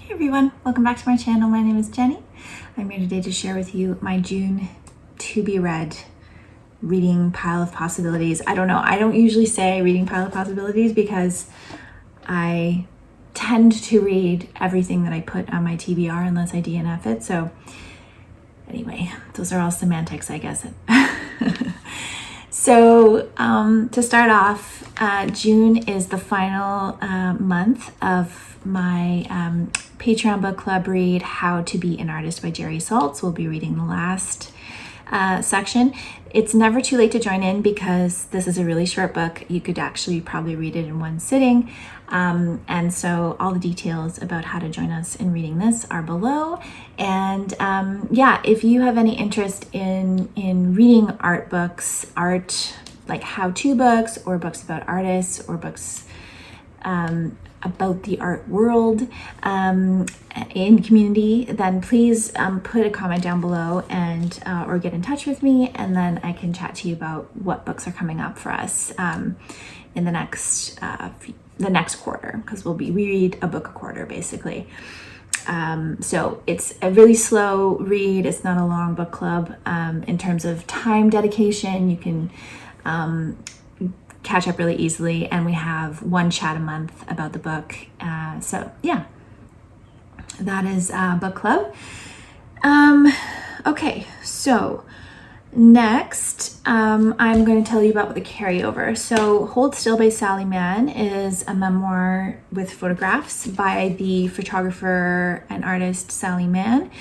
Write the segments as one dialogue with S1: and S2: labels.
S1: Hey everyone, welcome back to my channel. My name is Jenny. I'm here today to share with you my June to be read reading pile of possibilities. I don't know, I don't usually say reading pile of possibilities because I tend to read everything that I put on my TBR unless I DNF it. So anyway, those are all semantics, I guess. So to start off, June is the final month of my Patreon book club read, How to Be an Artist by Jerry Saltz. We'll be reading the last section. It's never too late to join in because this is a really short book. You could actually probably read it in one sitting. And so all the details about how to join us in reading this are below. And yeah, if you have any interest in reading art books, like how-to books or books about artists or books about the art world in community, then please put a comment down below and or get in touch with me, and then I can chat to you about what books are coming up for us in the next quarter, because we read a book a quarter basically. So it's a really slow read. It's not a long book club. In terms of time dedication, you can catch up really easily, and we have one chat a month about the book. So yeah, that is book club. Okay, so next I'm going to tell you about the carryover. So Hold Still by Sally Mann is a memoir with photographs by the photographer and artist Sally Mann,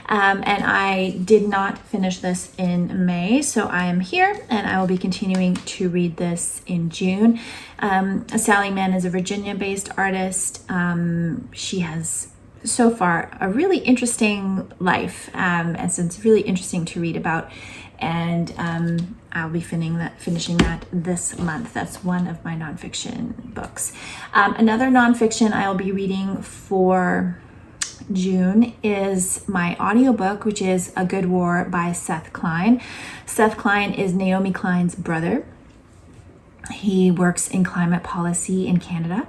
S1: and I did not finish this in May, so I am here and I will be continuing to read this in June. Sally Mann is a Virginia-based artist. She has so far a really interesting life, and so it's really interesting to read about, and I'll be finishing that this month. That's one of my nonfiction books. Another nonfiction I'll be reading for June is my audiobook, which is A Good War by Seth Klein. Seth Klein is Naomi Klein's brother. He works in climate policy in Canada,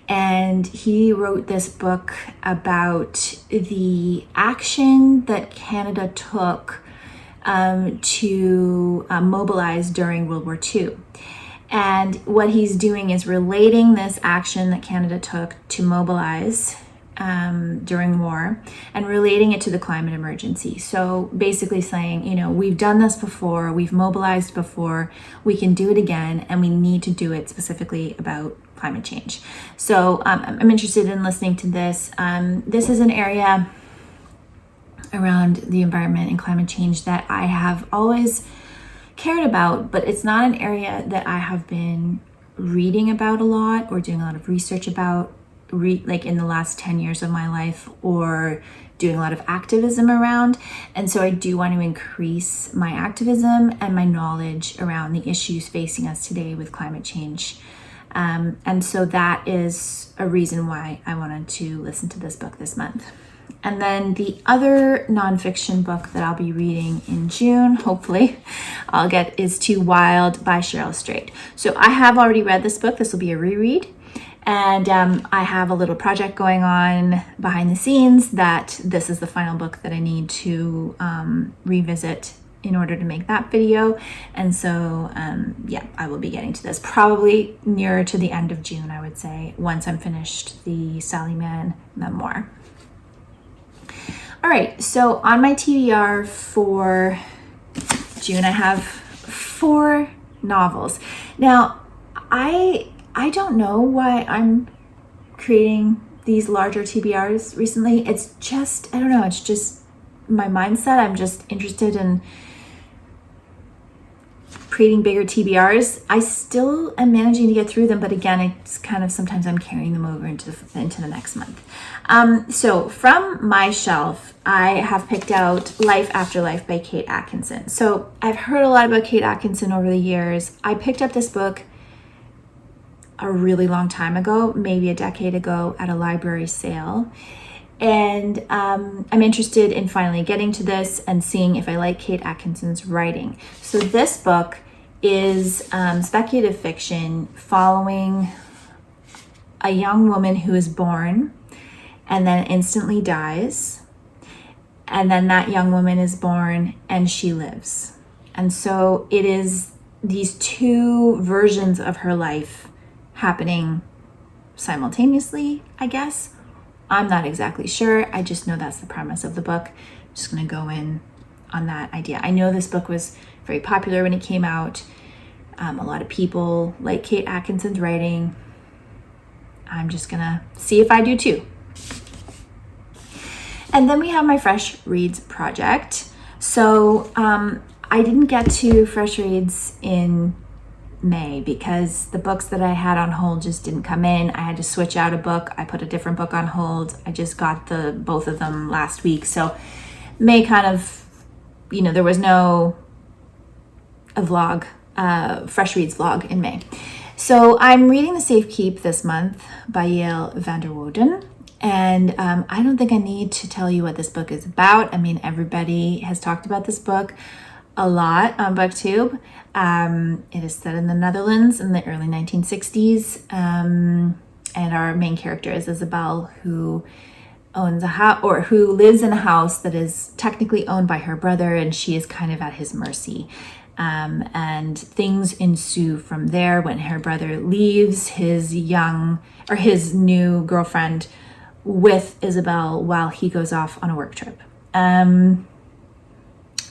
S1: and he wrote this book about the action that Canada took to mobilize during World War II. And what he's doing is relating this action that Canada took to mobilize during war and relating it to the climate emergency. So basically saying, you know, we've done this before, we've mobilized before, we can do it again, and we need to do it specifically about climate change. So I'm interested in listening to this. This is an area around the environment and climate change that I have always cared about, but it's not an area that I have been reading about a lot or doing a lot of research about, like in the last 10 years of my life, or doing a lot of activism around. And so I do want to increase my activism and my knowledge around the issues facing us today with climate change. And so that is a reason why I wanted to listen to this book this month. And then the other nonfiction book that I'll be reading in June, hopefully I'll get, is Too Wild by Cheryl. So I have already read this book. This will be a reread. And I have a little project going on behind the scenes that this is the final book that I need to revisit in order to make that video. And so yeah, I will be getting to this probably nearer to the end of June, I would say, once I'm finished the Sally Mann memoir. All right, so on my TBR for June, I have 4 novels. Now, I don't know why I'm creating these larger TBRs recently. It's just, I don't know, it's just my mindset. I'm just interested in creating bigger TBRs. I still am managing to get through them, but again, it's kind of sometimes I'm carrying them over into the next month. So from my shelf, I have picked out Life After Life by Kate Atkinson. So I've heard a lot about Kate Atkinson over the years. I picked up this book a really long time ago, maybe a decade ago, at a library sale. And I'm interested in finally getting to this and seeing if I like Kate Atkinson's writing. So this book is speculative fiction following a young woman who is born and then instantly dies. And then that young woman is born and she lives. And so it is these two versions of her life happening simultaneously, I guess. I'm not exactly sure. I just know that's the premise of the book. I'm just going to go in on that idea. I know this book was very popular when it came out. A lot of people like Kate Atkinson's writing. I'm just going to see if I do too. And then we have my Fresh Reads project. So I didn't get to Fresh Reads in May because the books that I had on hold just didn't come in. I had to switch out a book. I put a different book on hold. I just got both of them last week. So May kind of, there was no Fresh Reads vlog in May. So I'm reading The Safekeep this month by Yael van der Wouden. And I don't think I need to tell you what this book is about. I mean, everybody has talked about this book a lot on BookTube. It is set in the Netherlands in the early 1960s. And our main character is Isabel, who owns a house, or who lives in a house that is technically owned by her brother, and she is kind of at his mercy. And things ensue from there when her brother leaves his new girlfriend with Isabel while he goes off on a work trip.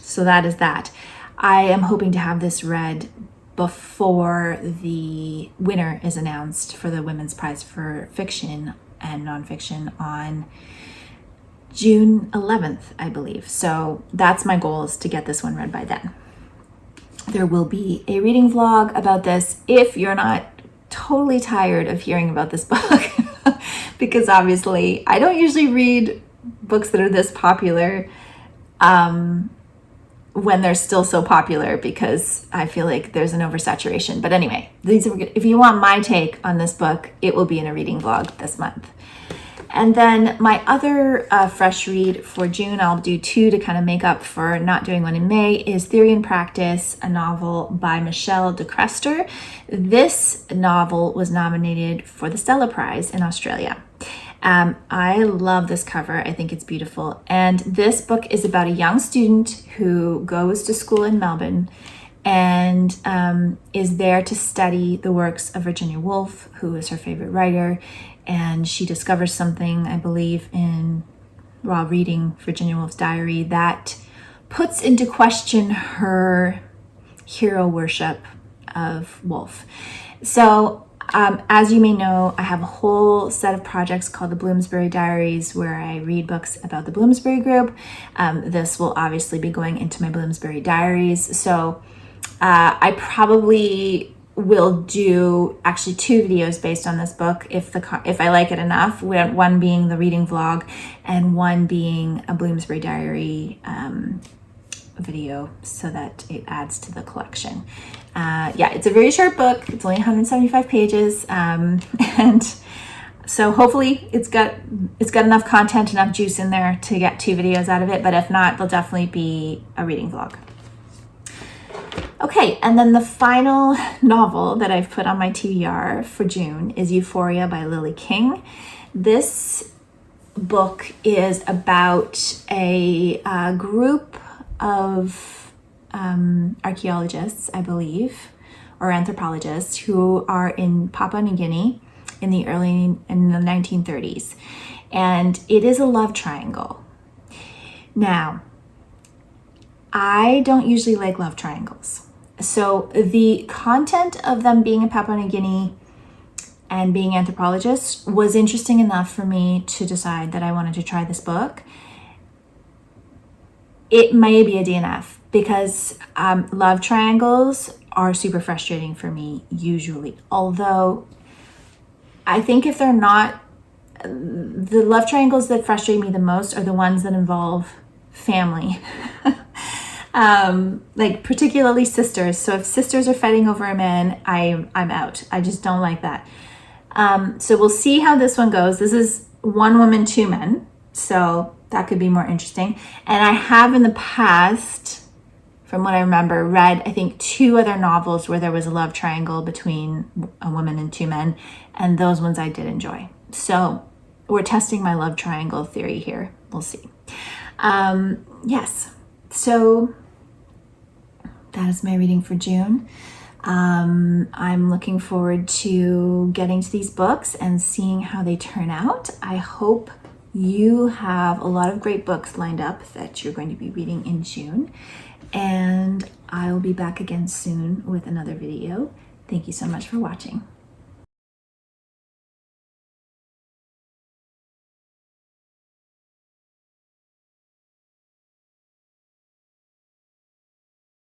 S1: So that is that. I am hoping to have this read before the winner is announced for the Women's Prize for Fiction and Nonfiction on June 11th, I believe. So that's my goal, is to get this one read by then. There will be a reading vlog about this if you're not totally tired of hearing about this book, because obviously I don't usually read books that are this popular when they're still so popular, because I feel like there's an oversaturation. But anyway, if you want my take on this book, it will be in a reading vlog this month. And then my other fresh read for June, I'll do two to kind of make up for not doing one in May, is Theory and Practice, a novel by Michelle de Krester. This novel was nominated for the Stella Prize in Australia. I love this cover. I think it's beautiful. And this book is about a young student who goes to school in Melbourne and is there to study the works of Virginia Woolf, who is her favorite writer. And she discovers something, I believe, while reading Virginia Woolf's diary, that puts into question her hero worship of Woolf. So as you may know, I have a whole set of projects called the Bloomsbury Diaries, where I read books about the Bloomsbury Group. This will obviously be going into my Bloomsbury Diaries. So I probably will do actually two videos based on this book if I like it enough, one being the reading vlog and one being a Bloomsbury Diary video, so that it adds to the collection. It's a very short book. It's only 175 pages, and so hopefully it's got enough content, enough juice in there to get two videos out of it. But if not, there'll definitely be a reading vlog. Okay, and then the final novel that I've put on my TBR for June is Euphoria by Lily King. This book is about a group of archaeologists, I believe, or anthropologists, who are in Papua New Guinea in the 1930s. And it is a love triangle. Now, I don't usually like love triangles. So the content of them being in Papua New Guinea and being anthropologists was interesting enough for me to decide that I wanted to try this book. It may be a DNF because love triangles are super frustrating for me usually. Although I think if they're not, the love triangles that frustrate me the most are the ones that involve family. Like particularly sisters. So if sisters are fighting over a man, I'm out. I just don't like that. So we'll see how this one goes. This is one woman, two men. So that could be more interesting. And I have in the past, from what I remember, read, I think, two other novels where there was a love triangle between a woman and two men. And those ones I did enjoy. So we're testing my love triangle theory here. We'll see. Yes, so that is my reading for June. I'm looking forward to getting to these books and seeing how they turn out. I hope you have a lot of great books lined up that you're going to be reading in June. And I will be back again soon with another video. Thank you so much for watching.